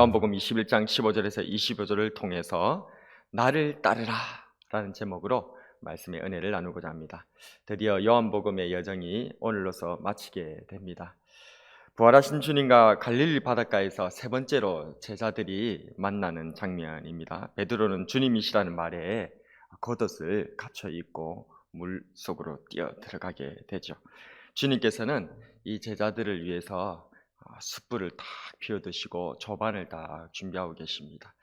요한복음 21장 15절에서 25절을 통해서 나를 따르라 라는 제목으로 말씀의 은혜를 나누고자 합니다. 드디어 요한복음의 여정이 오늘로서 마치게 됩니다. 부활하신 주님과 갈릴리 바닷가에서 세 번째로 제자들이 만나는 장면입니다. 베드로는 주님이시라는 말에 겉옷을 갖춰 입고 물 속으로 뛰어 들어가게 되죠. 주님께서는 이 제자들을 위해서 숯불을 딱 피워 드시고 조반을 딱 준비하고 계십니다.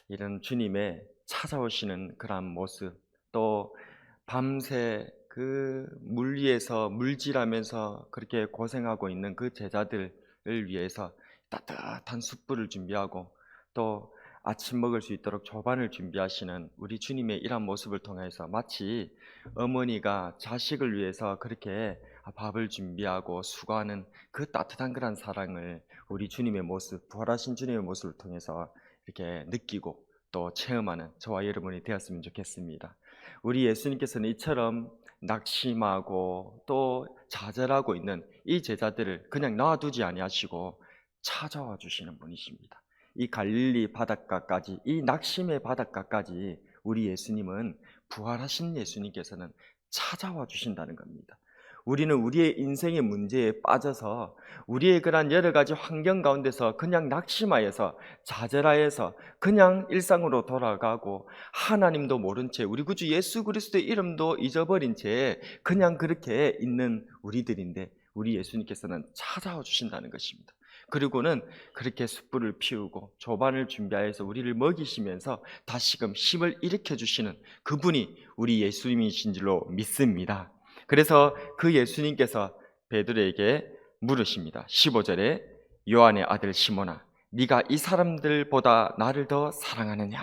이런 주님의 찾아오시는 그런 모습, 또 밤새 그 물 위에서 물질하면서 그렇게 고생하고 있는 그 제자들을 위해서 따뜻한 숯불을 준비하고 또 아침 먹을 수 있도록 조반을 준비하시는 우리 주님의 이런 모습을 통해서 마치 어머니가 자식을 위해서 그렇게 밥을 준비하고 수고하는 그 따뜻한 그런 사랑을 우리 주님의 모습, 부활하신 주님의 모습을 통해서 이렇게 느끼고 또 체험하는 저와 여러분이 되었으면 좋겠습니다. 우리 예수님께서는 이처럼 낙심하고 또 좌절하고 있는 이 제자들을 그냥 놔두지 아니하시고 찾아와 주시는 분이십니다. 이 갈릴리 바닷가까지, 이 낙심의 바닷가까지 우리 예수님은, 부활하신 예수님께서는 찾아와 주신다는 겁니다. 우리는 우리의 인생의 문제에 빠져서 우리의 그런 여러 가지 환경 가운데서 그냥 낙심하여서 좌절하여서 그냥 일상으로 돌아가고 하나님도 모른 채 우리 구주 예수 그리스도의 이름도 잊어버린 채 그냥 그렇게 있는 우리들인데, 우리 예수님께서는 찾아와 주신다는 것입니다. 그리고는 그렇게 숯불을 피우고 조반을 준비하여서 우리를 먹이시면서 다시금 힘을 일으켜 주시는 그분이 우리 예수님이신 줄로 믿습니다. 그래서 그 예수님께서 베드로에게 물으십니다. 15절에 요한의 아들 시몬아, 네가 이 사람들보다 나를 더 사랑하느냐?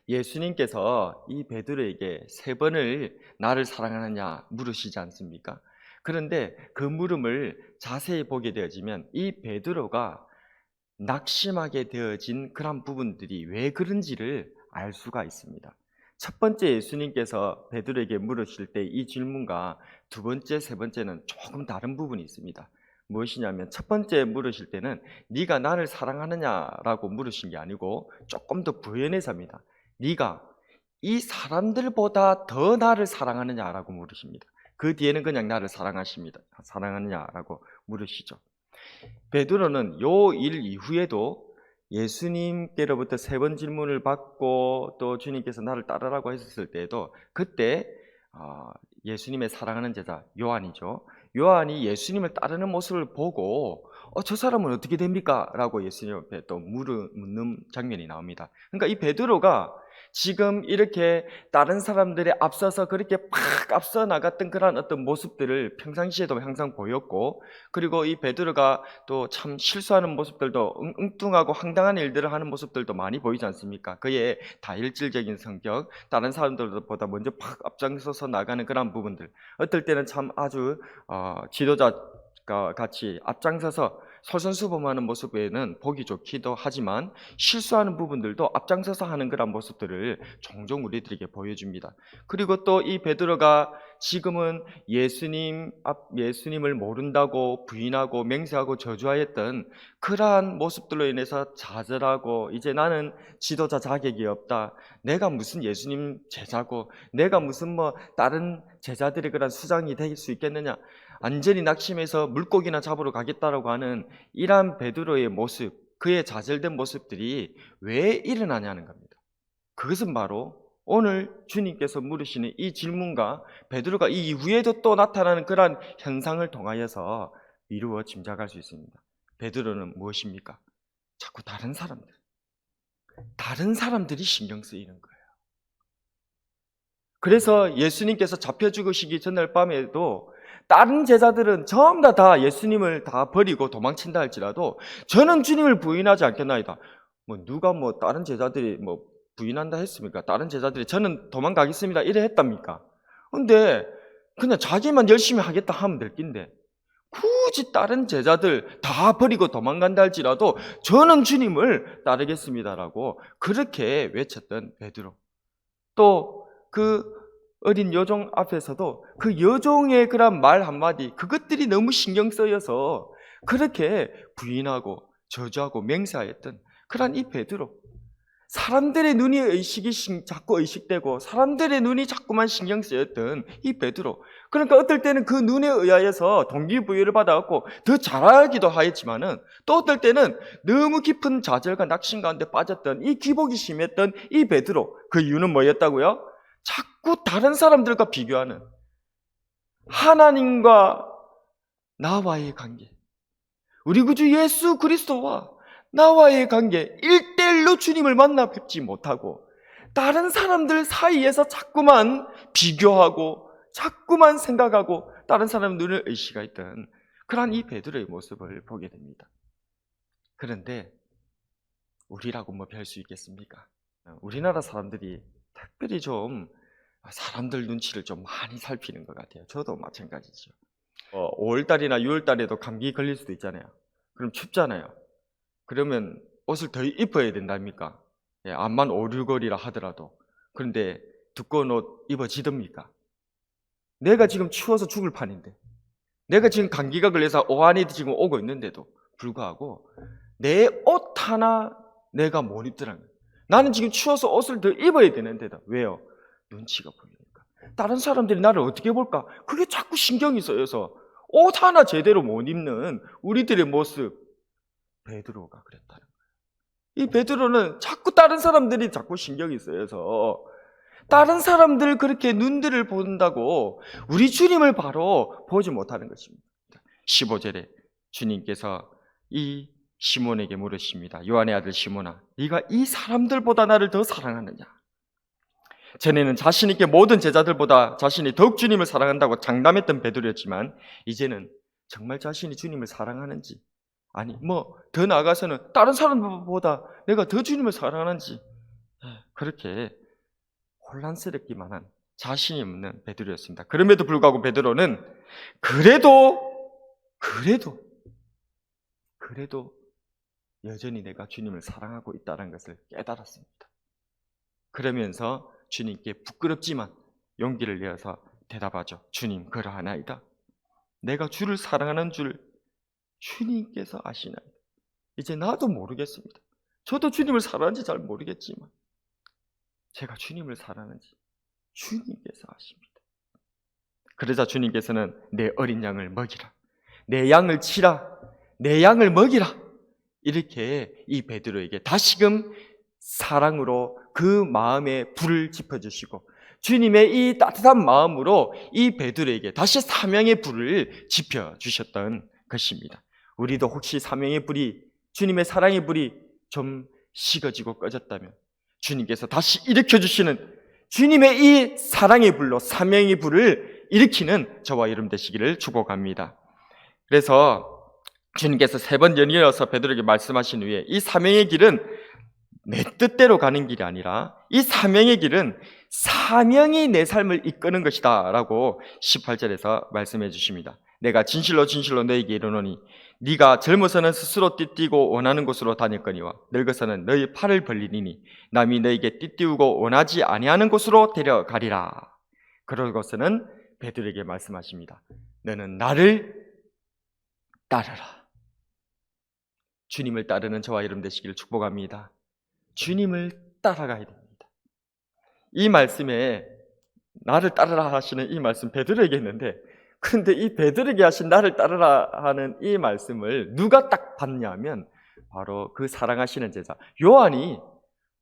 예수님께서 이 베드로에게 세 번을 나를 사랑하느냐 물으시지 않습니까? 그런데 그 물음을 자세히 보게 되어지면 이 베드로가 낙심하게 되어진 그런 부분들이 왜 그런지를 알 수가 있습니다. 첫 번째, 예수님께서 베드로에게 물으실 때 이 질문과 두 번째, 세 번째는 조금 다른 부분이 있습니다. 무엇이냐면, 첫 번째 물으실 때는 네가 나를 사랑하느냐라고 물으신 게 아니고 조금 더 부연해서입니다. 네가 이 사람들보다 더 나를 사랑하느냐라고 물으십니다. 그 뒤에는 그냥 나를 사랑하느냐라고 물으시죠. 베드로는 요 일 이후에도 예수님께로부터 세 번 질문을 받고 또 주님께서 나를 따르라고 했었을 때에도 그때 예수님의 사랑하는 제자 요한이죠. 요한이 예수님을 따르는 모습을 보고 저 사람은 어떻게 됩니까? 라고 예수님 앞에 또 묻는 장면이 나옵니다. 그러니까 이 베드로가 지금 이렇게 다른 사람들에 앞서서 그렇게 팍 앞서 나갔던 그런 어떤 모습들을 평상시에도 항상 보였고, 그리고 이 베드로가 또 참 실수하는 모습들도 엉뚱하고 황당한 일들을 하는 모습들도 많이 보이지 않습니까? 그의 다혈질적인 성격, 다른 사람들보다 먼저 팍 앞장서서 나가는 그런 부분들, 어떨 때는 참 아주 지도자가 같이 앞장서서 솔선수범하는 모습에는 보기 좋기도 하지만 실수하는 부분들도 앞장서서 하는 그런 모습들을 종종 우리들에게 보여줍니다. 그리고 또 이 베드로가 지금은 예수님을 모른다고 부인하고 맹세하고 저주하였던 그러한 모습들로 인해서 좌절하고, 이제 나는 지도자 자격이 없다, 내가 무슨 예수님 제자고, 내가 무슨 다른 제자들의 그런 수장이 될 수 있겠느냐, 완전히 낙심해서 물고기나 잡으러 가겠다라고 하는 이러한 베드로의 모습, 그의 좌절된 모습들이 왜 일어나냐는 겁니다. 그것은 바로 오늘 주님께서 물으시는 이 질문과 베드로가 이 이후에도 또 나타나는 그러한 현상을 통하여서 미루어 짐작할 수 있습니다. 베드로는 무엇입니까? 자꾸 다른 사람들이 신경 쓰이는 거예요. 그래서 예수님께서 잡혀 죽으시기 전날 밤에도 다른 제자들은 전부 다 예수님을 다 버리고 도망친다 할지라도 저는 주님을 부인하지 않겠나이다. 누가 다른 제자들이 부인한다 했습니까? 다른 제자들이 저는 도망가겠습니다 이래 했답니까? 근데 그냥 자기만 열심히 하겠다 하면 될 낀데 굳이 다른 제자들 다 버리고 도망간다 할지라도 저는 주님을 따르겠습니다라고 그렇게 외쳤던 베드로, 또 그 어린 여종 앞에서도 그 여종의 그런 말 한마디, 그것들이 너무 신경 쓰여서 그렇게 부인하고 저주하고 맹세하였던 그런 이 베드로, 사람들의 눈이 자꾸 의식되고 사람들의 눈이 자꾸만 신경 쓰였던 이 베드로, 그러니까 어떨 때는 그 눈에 의하여서 동기부여를 받아갖고 더 잘하기도 하였지만은, 또 어떨 때는 너무 깊은 좌절과 낙심 가운데 빠졌던 이 기복이 심했던 이 베드로, 그 이유는 뭐였다고요? 자꾸 다른 사람들과 비교하는, 하나님과 나와의 관계, 우리 구주 예수 그리스도와 나와의 관계, 1대1로 주님을 만나 뵙지 못하고 다른 사람들 사이에서 자꾸만 비교하고 자꾸만 생각하고 다른 사람 눈을 의식하였던 그러한 이 베드로의 모습을 보게 됩니다. 그런데 우리라고 뭐 별 수 있겠습니까? 우리나라 사람들이 특별히 좀 사람들 눈치를 좀 많이 살피는 것 같아요. 저도 마찬가지죠. 5월달이나 6월달에도 감기 걸릴 수도 있잖아요. 그럼 춥잖아요. 그러면 옷을 더 입어야 된답니까? 암만 5, 6월이라 하더라도. 그런데 두꺼운 옷 입어지답니까? 내가 지금 추워서 죽을 판인데, 내가 지금 감기가 걸려서 오한이 지금 오고 있는데도 불구하고 내 옷 하나 내가 못 입더라는 거예요. 나는 지금 추워서 옷을 더 입어야 되는데도. 왜요? 눈치가 보이니까. 다른 사람들이 나를 어떻게 볼까? 그게 자꾸 신경이 쓰여서 옷 하나 제대로 못 입는 우리들의 모습. 베드로가 그랬다는 거예요. 이 베드로는 자꾸 다른 사람들이 자꾸 신경이 쓰여서 다른 사람들 그렇게 눈들을 본다고 우리 주님을 바로 보지 못하는 것입니다. 15절에 주님께서 이 시몬에게 물으십니다. 요한의 아들 시몬아, 네가 이 사람들보다 나를 더 사랑하느냐? 전에는 자신 있게 모든 제자들보다 자신이 더욱 주님을 사랑한다고 장담했던 베드로였지만, 이제는 정말 자신이 주님을 사랑하는지, 아니 더 나아가서는 다른 사람보다 내가 더 주님을 사랑하는지, 그렇게 혼란스럽기만 한 자신이 없는 베드로였습니다. 그럼에도 불구하고 베드로는 그래도 여전히 내가 주님을 사랑하고 있다는 것을 깨달았습니다. 그러면서 주님께 부끄럽지만 용기를 내어서 대답하죠. 주님, 그러하나이다. 내가 주를 사랑하는 줄 주님께서 아시나이다. 이제 나도 모르겠습니다. 저도 주님을 사랑하는지 잘 모르겠지만 제가 주님을 사랑하는지 주님께서 아십니다. 그러자 주님께서는 내 어린 양을 먹이라, 내 양을 치라, 내 양을 먹이라, 이렇게 이 베드로에게 다시금 사랑으로 그 마음에 불을 지펴주시고, 주님의 이 따뜻한 마음으로 이 베드로에게 다시 사명의 불을 지펴주셨던 것입니다. 우리도 혹시 사명의 불이, 주님의 사랑의 불이 좀 식어지고 꺼졌다면 주님께서 다시 일으켜주시는 주님의 이 사랑의 불로 사명의 불을 일으키는 저와 여러분 되시기를 축복합니다. 그래서 주님께서 3번 연이어서 베드로에게 말씀하신 후에 이 사명의 길은 내 뜻대로 가는 길이 아니라 이 사명의 길은 사명이 내 삶을 이끄는 것이다 라고 18절에서 말씀해 주십니다. 내가 진실로 너에게 이르노니 네가 젊어서는 스스로 띠띠고 원하는 곳으로 다녔거니와 늙어서는 너희 팔을 벌리니 남이 너에게 띠띠우고 원하지 아니하는 곳으로 데려가리라. 그러고서는 베드로에게 말씀하십니다. 너는 나를 따르라. 주님을 따르는 저와 여러분 되시기를 축복합니다. 주님을 따라가야 됩니다. 이 말씀에 나를 따르라 하시는 이 말씀 베드로에게 했는데, 그런데 이 베드로에게 하신 나를 따르라 하는 이 말씀을 누가 딱 받냐면 바로 그 사랑하시는 제자 요한이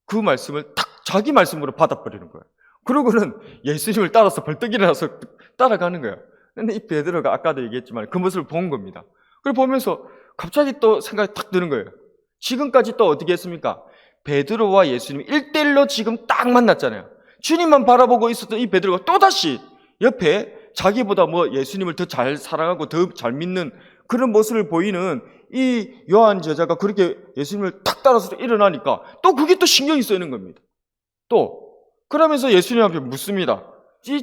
그 말씀을 딱 자기 말씀으로 받아버리는 거예요. 그러고는 예수님을 따라서 벌떡 일어나서 따라가는 거예요. 근데 이 베드로가 아까도 얘기했지만 그 모습을 본 겁니다. 그걸 보면서 갑자기 또 생각이 탁 드는 거예요. 지금까지 또 어떻게 했습니까? 베드로와 예수님 1대1로 지금 딱 만났잖아요. 주님만 바라보고 있었던 이 베드로가 또다시 옆에 자기보다 예수님을 더 잘 사랑하고 더 잘 믿는 그런 모습을 보이는 이 요한 제자가 그렇게 예수님을 탁 따라서 일어나니까 또 그게 또 신경이 쓰이는 겁니다. 또 그러면서 예수님 앞에 묻습니다.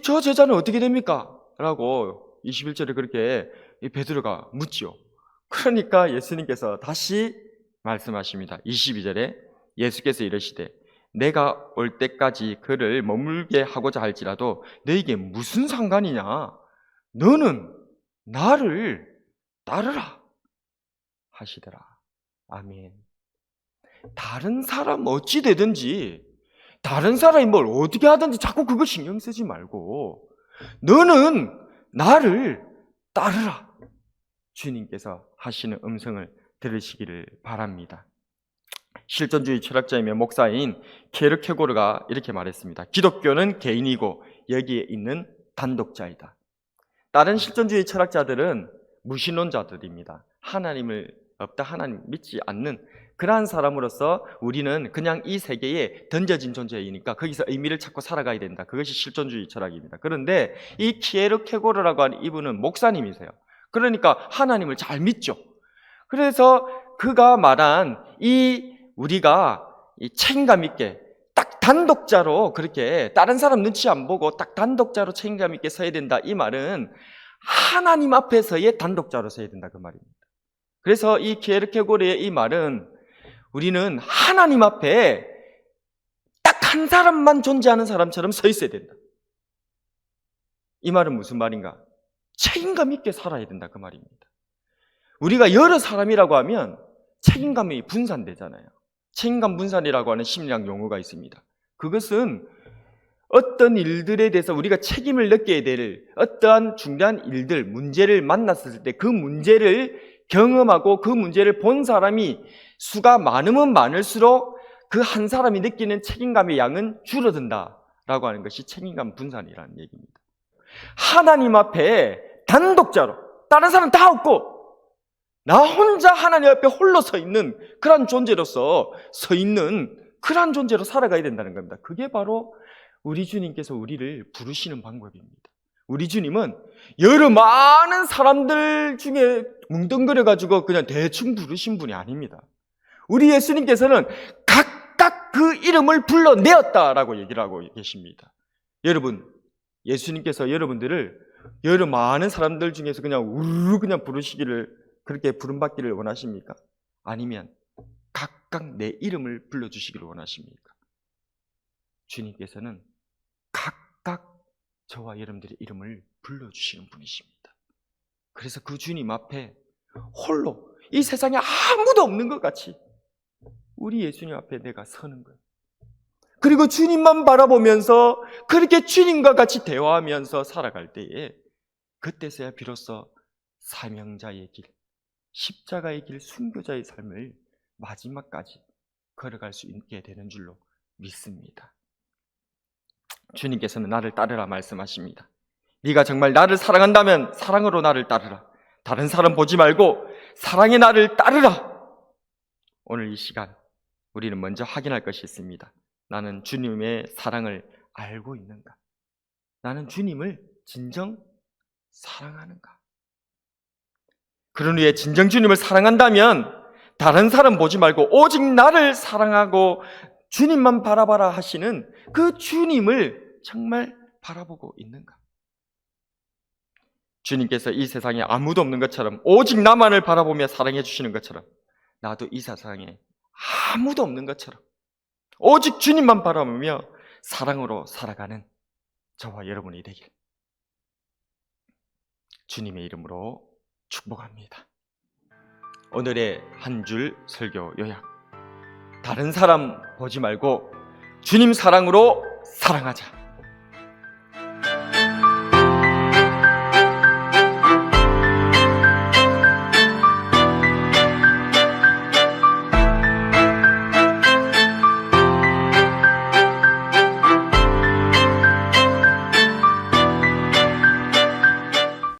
저 제자는 어떻게 됩니까? 라고 21절에 그렇게 이 베드로가 묻지요. 그러니까 예수님께서 다시 말씀하십니다. 22절에 예수께서 이르시되 내가 올 때까지 그를 머물게 하고자 할지라도 너에게 무슨 상관이냐? 너는 나를 따르라 하시더라 아멘. 다른 사람 어찌 되든지, 다른 사람이 뭘 어떻게 하든지 자꾸 그거 신경 쓰지 말고 너는 나를 따르라. 주님께서 하시는 음성을 들으시기를 바랍니다. 실존주의 철학자이며 목사인 케르케고르가 이렇게 말했습니다. 기독교는 개인이고 여기에 있는 단독자이다. 다른 실존주의 철학자들은 무신론자들입니다. 하나님을 없다, 하나님 믿지 않는 그러한 사람으로서 우리는 그냥 이 세계에 던져진 존재이니까 거기서 의미를 찾고 살아가야 된다. 그것이 실존주의 철학입니다. 그런데 이 키에르케고르라고 하는 이분은 목사님이세요. 그러니까 하나님을 잘 믿죠. 그래서 그가 말한 우리가 책임감 있게 딱 단독자로 그렇게 다른 사람 눈치 안 보고 딱 단독자로 책임감 있게 서야 된다. 이 말은 하나님 앞에서의 단독자로 서야 된다. 그 말입니다. 그래서 이 키에르케고르의 이 말은 우리는 하나님 앞에 딱 한 사람만 존재하는 사람처럼 서 있어야 된다. 이 말은 무슨 말인가? 책임감 있게 살아야 된다. 그 말입니다. 우리가 여러 사람이라고 하면 책임감이 분산되잖아요. 책임감 분산이라고 하는 심리학 용어가 있습니다. 그것은 어떤 일들에 대해서 우리가 책임을 느껴야 될 어떠한 중대한 일들, 문제를 만났을 때 그 문제를 경험하고 그 문제를 본 사람이 수가 많으면 많을수록 그 한 사람이 느끼는 책임감의 양은 줄어든다라고 하는 것이 책임감 분산이라는 얘기입니다. 하나님 앞에 단독자로 다른 사람 다 없고 나 혼자 하나님 앞에 홀로 서 있는 그런 존재로서 서 있는 그런 존재로 살아가야 된다는 겁니다. 그게 바로 우리 주님께서 우리를 부르시는 방법입니다. 우리 주님은 여러 많은 사람들 중에 뭉뚱그려가지고 그냥 대충 부르신 분이 아닙니다. 우리 예수님께서는 각각 그 이름을 불러내었다라고 얘기를 하고 계십니다. 여러분, 예수님께서 여러분들을 여러 많은 사람들 중에서 그냥 우르르 그냥 부르시기를, 그렇게 부름받기를 원하십니까? 아니면 각각 내 이름을 불러주시기를 원하십니까? 주님께서는 각각 저와 여러분들의 이름을 불러주시는 분이십니다. 그래서 그 주님 앞에 홀로 이 세상에 아무도 없는 것 같이 우리 예수님 앞에 내가 서는 거예요. 그리고 주님만 바라보면서 그렇게 주님과 같이 대화하면서 살아갈 때에 그때서야 비로소 사명자의 길, 십자가의 길, 순교자의 삶을 마지막까지 걸어갈 수 있게 되는 줄로 믿습니다. 주님께서는 나를 따르라 말씀하십니다. 네가 정말 나를 사랑한다면 사랑으로 나를 따르라. 다른 사람 보지 말고 사랑의 나를 따르라. 오늘 이 시간 우리는 먼저 확인할 것이 있습니다. 나는 주님의 사랑을 알고 있는가? 나는 주님을 진정 사랑하는가? 그런 후에 진정 주님을 사랑한다면 다른 사람 보지 말고 오직 나를 사랑하고 주님만 바라봐라 하시는 그 주님을 정말 바라보고 있는가? 주님께서 이 세상에 아무도 없는 것처럼 오직 나만을 바라보며 사랑해 주시는 것처럼 나도 이 세상에 아무도 없는 것처럼 오직 주님만 바라보며 사랑으로 살아가는 저와 여러분이 되길 주님의 이름으로 축복합니다. 오늘의 한 줄 설교 요약. 다른 사람 보지 말고 주님 사랑으로 사랑하자.